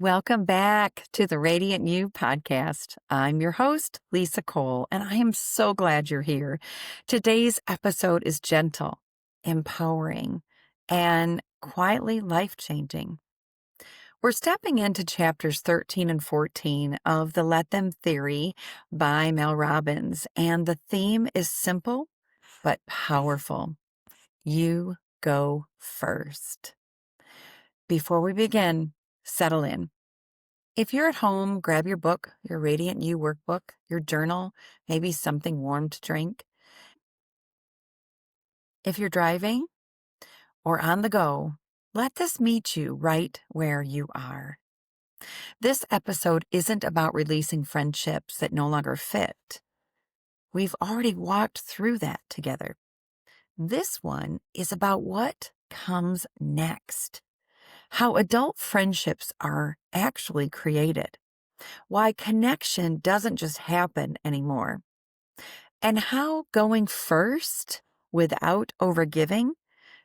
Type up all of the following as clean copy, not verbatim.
Welcome back to the Radiant You podcast. I'm your host, Lissa Cole, and I am so glad you're here. Today's episode is gentle, empowering, and quietly life-changing. We're stepping into chapters 13 and 14 of the Let Them Theory by Mel Robbins, and the theme is simple but powerful. You go first. Before we begin, settle in. If you're at home, grab your book, your Radiant You workbook, your journal, maybe something warm to drink. If you're driving or on the go, let this meet you right where you are. This episode isn't about releasing friendships that no longer fit. We've already walked through that together. This one is about what comes next, how adult friendships are actually created, why connection doesn't just happen anymore, and how going first without overgiving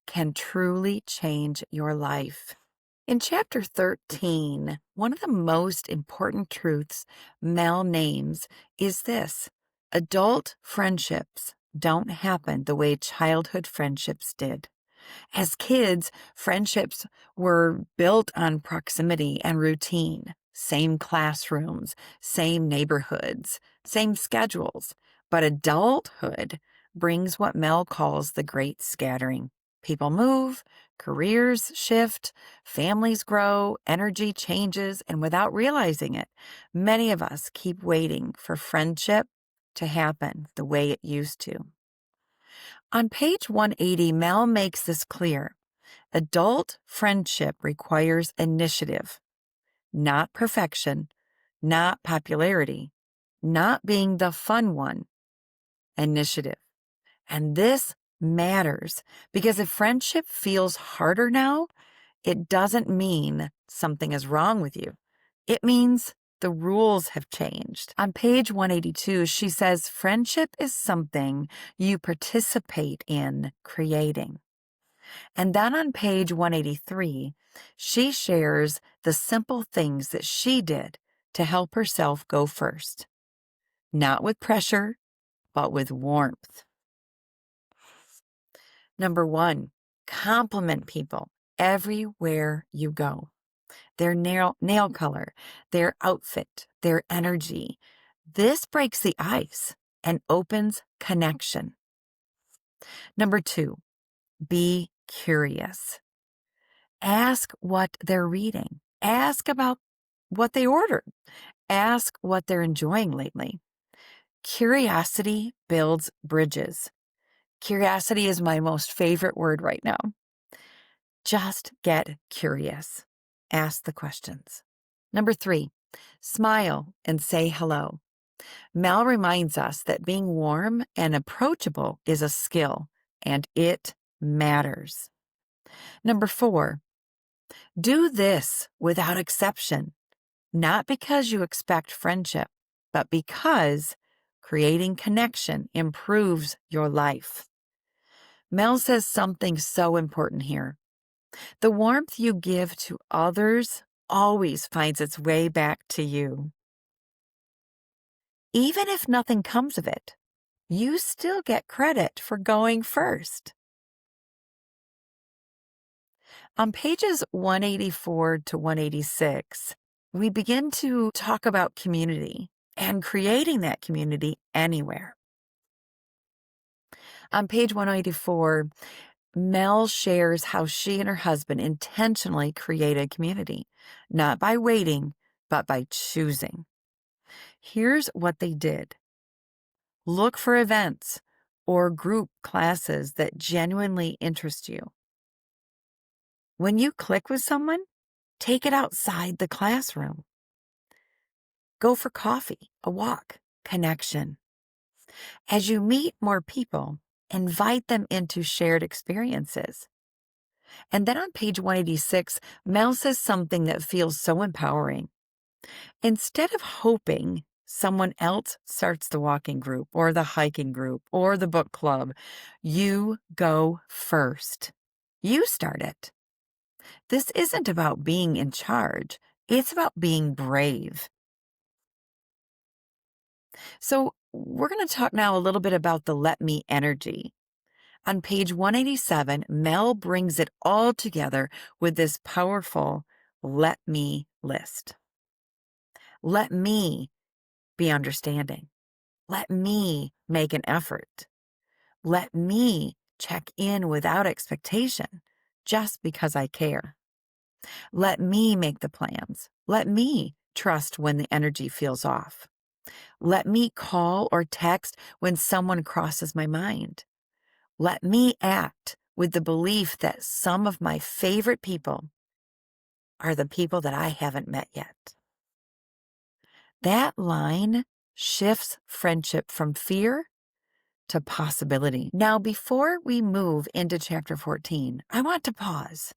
can truly change your life. In chapter 13, one of the most important truths Mel names is this: adult friendships don't happen the way childhood friendships did. As kids, friendships were built on proximity and routine, same classrooms, same neighborhoods, same schedules. But adulthood brings what Mel calls the great scattering. People move, careers shift, families grow, energy changes, and without realizing it, many of us keep waiting for friendship to happen the way it used to. On page 180, Mel makes this clear. Adult friendship requires initiative, not perfection, not popularity, not being the fun one. Initiative. And this matters because if friendship feels harder now, it doesn't mean something is wrong with you. It means the rules have changed. On page 182, she says, friendship is something you participate in creating. And then on page 183, she shares the simple things that she did to help herself go first. Not with pressure, but with warmth. Number 1, compliment people everywhere you go. Their nail color, their outfit, their energy. This breaks the ice and opens connection. Number 2, be curious. Ask what they're reading. Ask about what they ordered. Ask what they're enjoying lately. Curiosity builds bridges. Curiosity is my most favorite word right now. Just get curious. Ask the questions. Number 3, smile and say hello. Mel reminds us that being warm and approachable is a skill, and it matters. Number 4, do this without exception, not because you expect friendship, but because creating connection improves your life. Mel says something so important here. The warmth you give to others always finds its way back to you. Even if nothing comes of it, you still get credit for going first. On pages 184 to 186, we begin to talk about community and creating that community anywhere. On page 184, Mel shares how she and her husband intentionally created community, not by waiting, but by choosing. Here's what they did. Look for events or group classes that genuinely interest you. When you click with someone, take it outside the classroom. Go for coffee, a walk, connection. As you meet more people, invite them into shared experiences. And then on page 186, Mel says something that feels so empowering. Instead of hoping someone else starts the walking group or the hiking group or the book club, you go first. You start it. This isn't about being in charge. It's about being brave. So, we're going to talk now a little bit about the let me energy. On page 187, Mel brings it all together with this powerful let me list. Let me be understanding. Let me make an effort. Let me check in without expectation just because I care. Let me make the plans. Let me trust when the energy feels off. Let me call or text when someone crosses my mind. Let me act with the belief that some of my favorite people are the people that I haven't met yet. That line shifts friendship from fear to possibility. Now, before we move into chapter 14, I want to pause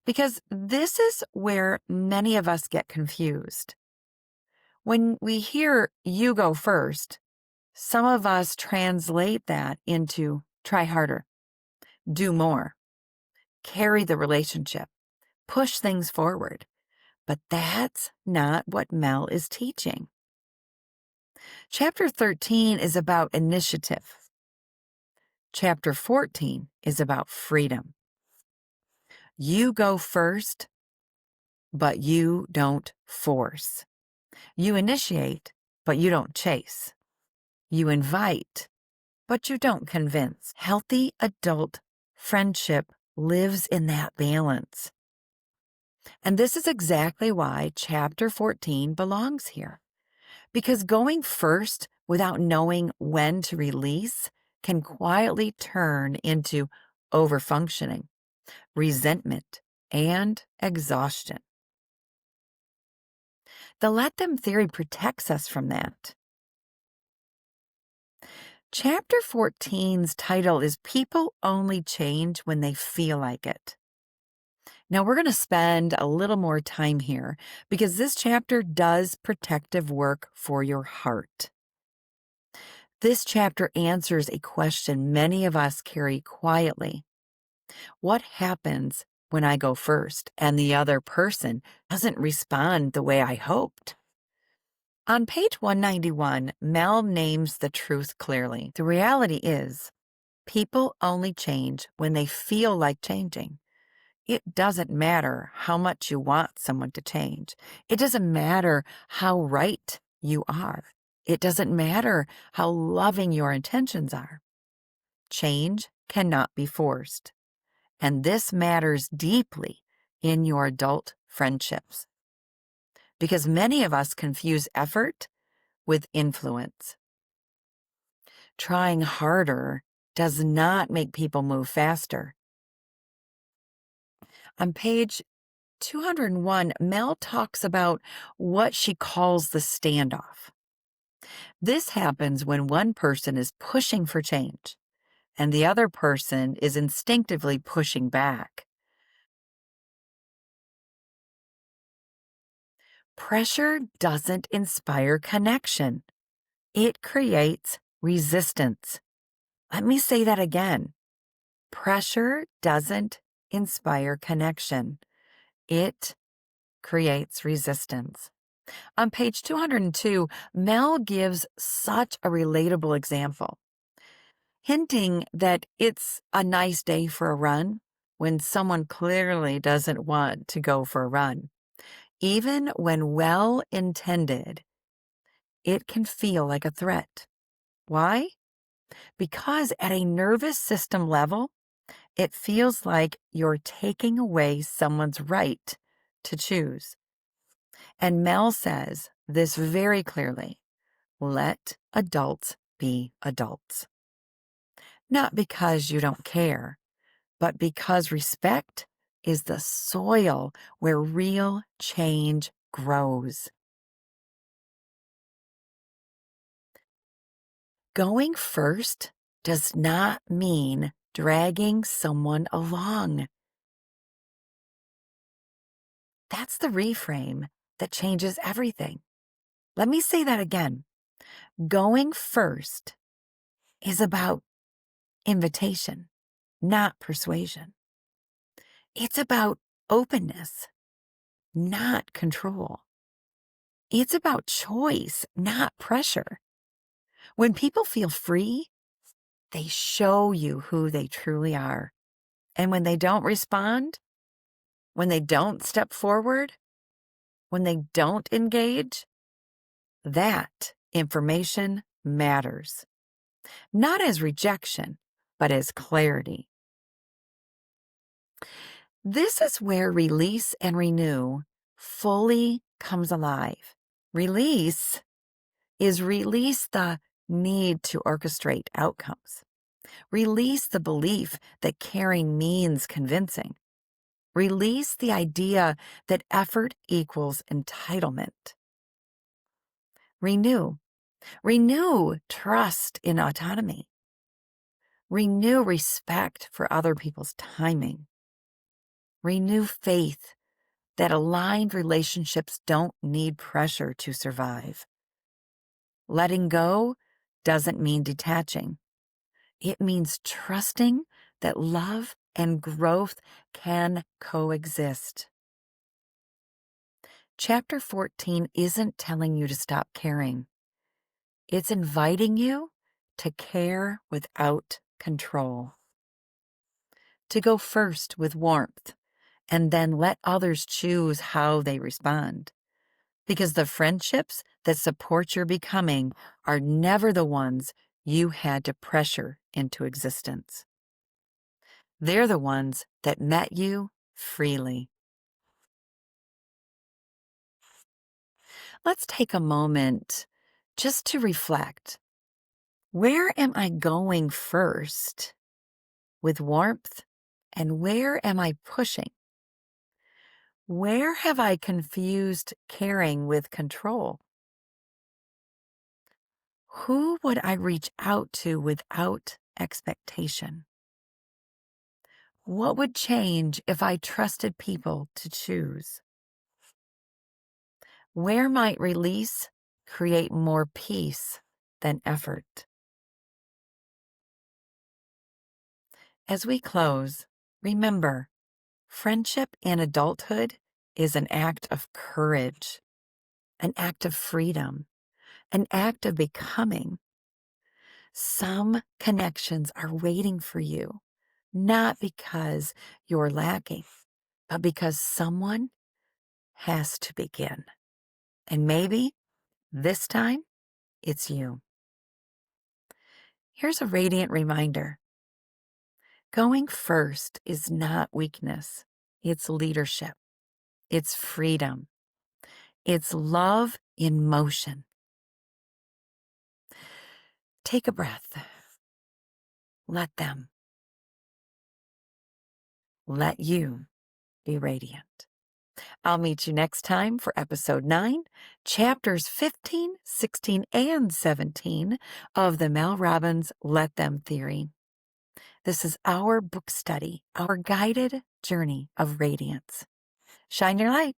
because this is where many of us get confused. When we hear you go first, some of us translate that into try harder, do more, carry the relationship, push things forward. But that's not what Mel is teaching. Chapter 13 is about initiative. Chapter 14 is about freedom. You go first, but you don't force. You initiate, but you don't chase. You invite, but you don't convince. Healthy adult friendship lives in that balance. And this is exactly why chapter 14 belongs here. Because going first without knowing when to release can quietly turn into overfunctioning, resentment, and exhaustion. The let them theory protects us from that. Chapter 14's title is People Only Change When They Feel Like It. Now, we're going to spend a little more time here because this chapter does protective work for your heart. This chapter answers a question many of us carry quietly. What happens when I go first and the other person doesn't respond the way I hoped? On page 191, Mel names the truth clearly. The reality is, people only change when they feel like changing. It doesn't matter how much you want someone to change. It doesn't matter how right you are. It doesn't matter how loving your intentions are. Change cannot be forced. And this matters deeply in your adult friendships. Because many of us confuse effort with influence. Trying harder does not make people move faster. On page 201, Mel talks about what she calls the standoff. This happens when one person is pushing for change and the other person is instinctively pushing back. Pressure doesn't inspire connection. It creates resistance. Let me say that again. Pressure doesn't inspire connection. It creates resistance. On page 202, Mel gives such a relatable example, hinting that it's a nice day for a run when someone clearly doesn't want to go for a run. Even when well-intended, it can feel like a threat. Why? Because at a nervous system level, it feels like you're taking away someone's right to choose. And Mel says this very clearly. Let adults be adults. Not because you don't care, but because respect is the soil where real change grows. Going first does not mean dragging someone along. That's the reframe that changes everything. Let me say that again. Going first is about invitation, not persuasion. It's about openness. not control. It's about choice, not pressure. When people feel free, they show you who they truly are. And when they don't respond, when they don't step forward, when they don't engage, that information matters. Not as rejection, but as clarity. This is where release and renew fully comes alive. Release is release the need to orchestrate outcomes. Release the belief that caring means convincing. Release the idea that effort equals entitlement. Renew. Renew trust in autonomy. Renew respect for other people's timing. Renew faith that aligned relationships don't need pressure to survive. Letting go doesn't mean detaching. It means trusting that love and growth can coexist. Chapter 14 isn't telling you to stop caring. It's inviting you to care without control. To go first with warmth and then let others choose how they respond. Because the friendships that support your becoming are never the ones you had to pressure into existence. They're the ones that met you freely. Let's take a moment just to reflect. Where am I going first with warmth, and where am I pushing? Where have I confused caring with control? Who would I reach out to without expectation? What would change if I trusted people to choose? Where might release create more peace than effort? As we close, remember, friendship in adulthood is an act of courage, an act of freedom, an act of becoming. Some connections are waiting for you, not because you're lacking, but because someone has to begin. And maybe this time it's you. Here's a radiant reminder. Going first is not weakness. It's leadership. It's freedom. It's love in motion. Take a breath. Let them. Let you be radiant. I'll meet you next time for episode 9, chapters 15, 16, and 17 of the Mel Robbins Let Them theory. This is our book study, our guided journey of radiance. Shine your light.